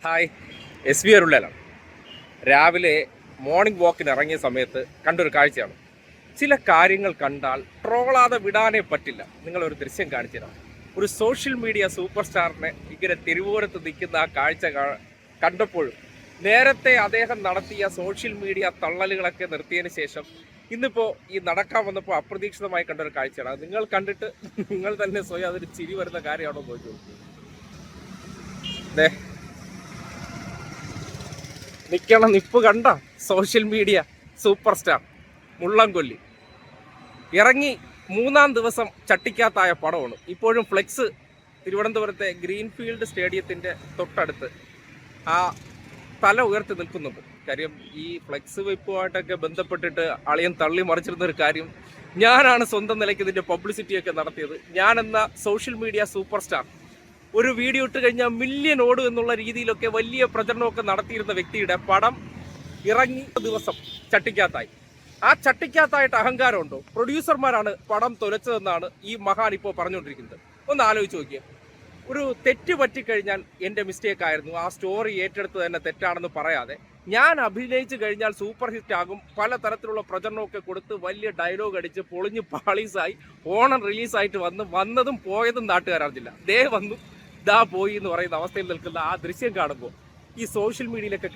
Hi, SV അരുളലാണ്. രാവിലെ morning വാക്കിന് ഇറങ്ങിയ സമയത്ത് കണ്ടൊരു കാഴ്ചയാണ്. ചില കാര്യങ്ങൾ കണ്ടാൽ ട്രോളാതെ വിടാനേ പറ്റില്ല. നിങ്ങളൊരു ദൃശ്യം കാണിച്ചു തരാം. ഒരു സോഷ്യൽ മീഡിയ സൂപ്പർ സ്റ്റാറിനെ ഇങ്ങനെ തിരുവോരത്ത് നിൽക്കുന്ന ആ കാഴ്ച കണ്ടപ്പോഴും നേരത്തെ അദ്ദേഹം നടത്തിയ സോഷ്യൽ മീഡിയ തള്ളലുകളൊക്കെ നിർത്തിയതിന് ശേഷം ഇന്നിപ്പോൾ ഈ നടക്കാൻ വന്നപ്പോൾ അപ്രതീക്ഷിതമായി കണ്ടൊരു കാഴ്ചയാണ്. അത് നിങ്ങൾ കണ്ടിട്ട് നിങ്ങൾ തന്നെ സ്വയം അതൊരു ചിരി വരുന്ന കാര്യമാണോ നോക്കി നിൽക്കണ നിപ്പ് കണ്ട social media super star Mullankolli ഇറങ്ങി 3-ാം ദിവസം ചട്ടിക്കാത്തായ പടമാണ്. ഇപ്പോഴും ഫ്ലെക്സ് തിരുവനന്തപുരത്തെ ഗ്രീൻഫീൽഡ് സ്റ്റേഡിയത്തിൻ്റെ തൊട്ടടുത്ത് ആ തല ഉയർത്തി നിൽക്കുന്നുണ്ട്. കാര്യം ഈ ഫ്ലെക്സ് വെപ്പുമായിട്ടൊക്കെ ബന്ധപ്പെട്ടിട്ട് അളിയൻ തള്ളി മറിച്ചിരുന്ന ഒരു കാര്യം, ഞാനാണ് സ്വന്തം നിലയ്ക്ക് ഇതിൻ്റെ പബ്ലിസിറ്റിയൊക്കെ നടത്തിയത്. ഞാനെന്ന സോഷ്യൽ മീഡിയ സൂപ്പർ സ്റ്റാർ ഒരു വീഡിയോ ഇട്ട് കഴിഞ്ഞാൽ മില്യൺ ഓടും എന്നുള്ള രീതിയിലൊക്കെ വലിയ പ്രചരണമൊക്കെ നടത്തിയിരുന്ന വ്യക്തിയുടെ പടം ഇറങ്ങി ദിവസം ചട്ടിക്കാത്തായി. ആ ചട്ടിക്കാത്തായിട്ട് അഹങ്കാരമുണ്ടോ? പ്രൊഡ്യൂസർമാരാണ് പടം തുലച്ചതെന്നാണ് ഈ മഹാൻ ഇപ്പോൾ പറഞ്ഞുകൊണ്ടിരിക്കുന്നത്. ഒന്ന് ആലോചിച്ച് നോക്കിയേ. ഒരു തെറ്റ് പറ്റിക്കഴിഞ്ഞാൽ എൻ്റെ മിസ്റ്റേക്ക് ആയിരുന്നു, ആ സ്റ്റോറി ഏറ്റെടുത്ത് തന്നെ തെറ്റാണെന്ന് പറയാതെ ഞാൻ അഭിനയിച്ചു കഴിഞ്ഞാൽ സൂപ്പർ ഹിറ്റ് ആകും, പല തരത്തിലുള്ള പ്രചരണമൊക്കെ കൊടുത്ത് വലിയ ഡയലോഗ് അടിച്ച് പൊളിഞ്ഞ് പാളീസായി ഓണം റിലീസായിട്ട് വന്നതും പോയതും നാട്ടുകാരറിഞ്ഞില്ല. ദേ വന്നു ദാ പോയി എന്ന് പറയുന്ന അവസ്ഥയിൽ നിൽക്കുന്ന ആ ദൃശ്യം കാണുമ്പോൾ ഈ സോഷ്യൽ മീഡിയയിലൊക്കെ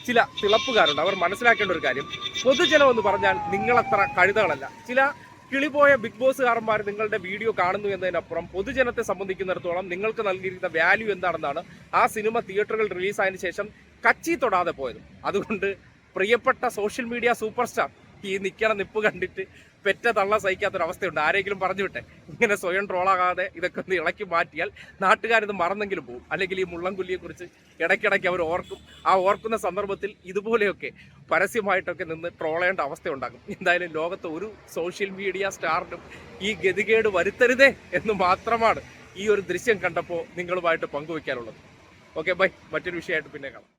ചില തിളപ്പുകാരുണ്ട്. അവർ മനസ്സിലാക്കേണ്ട ഒരു കാര്യം, പൊതുജനം എന്ന് പറഞ്ഞാൽ നിങ്ങളത്ര കഴുതകളല്ല. ചില കിളിപോയ ബിഗ് ബോസുകാരന്മാർ നിങ്ങളുടെ വീഡിയോ കാണുന്നു എന്നതിനപ്പുറം പൊതുജനത്തെ സംബന്ധിക്കുന്നിടത്തോളം നിങ്ങൾക്ക് നൽകിയിരിക്കുന്ന വാല്യൂ എന്താണെന്നാണ് ആ സിനിമ തിയേറ്ററുകൾ റിലീസായതിനു ശേഷം കച്ചി തൊടാതെ പോയത്. അതുകൊണ്ട് പ്രിയപ്പെട്ട സോഷ്യൽ മീഡിയ സൂപ്പർ സ്റ്റാർ, ഈ നിൽക്കണ നിപ്പ് കണ്ടിട്ട് പെറ്റ തള്ള സഹിക്കാത്തൊരവസ്ഥയുണ്ട്. ആരെങ്കിലും പറഞ്ഞു വിട്ടെ, ഇങ്ങനെ സ്വയം ട്രോളാകാതെ ഇതൊക്കെ ഒന്ന് ഇളക്കി മാറ്റിയാൽ നാട്ടുകാരിത് മറന്നെങ്കിലും പോകും. അല്ലെങ്കിൽ ഈ മുള്ളംകൊല്ലിയെക്കുറിച്ച് ഇടയ്ക്കിടയ്ക്ക് അവർ ഓർക്കും. ആ ഓർക്കുന്ന സന്ദർഭത്തിൽ ഇതുപോലെയൊക്കെ പരസ്യമായിട്ടൊക്കെ നിന്ന് ട്രോൾ ചെയ്യേണ്ട അവസ്ഥ ഉണ്ടാകും. എന്തായാലും ലോകത്ത് ഒരു സോഷ്യൽ മീഡിയ സ്റ്റാറിനും ഈ ഗതികേട് വരുത്തരുതേ എന്ന് മാത്രമാണ് ഈ ഒരു ദൃശ്യം കണ്ടപ്പോൾ നിങ്ങളുമായിട്ട് പങ്കുവയ്ക്കാനുള്ളത്. Okay, by. മറ്റൊരു വിഷയമായിട്ട് പിന്നെ കാണാം.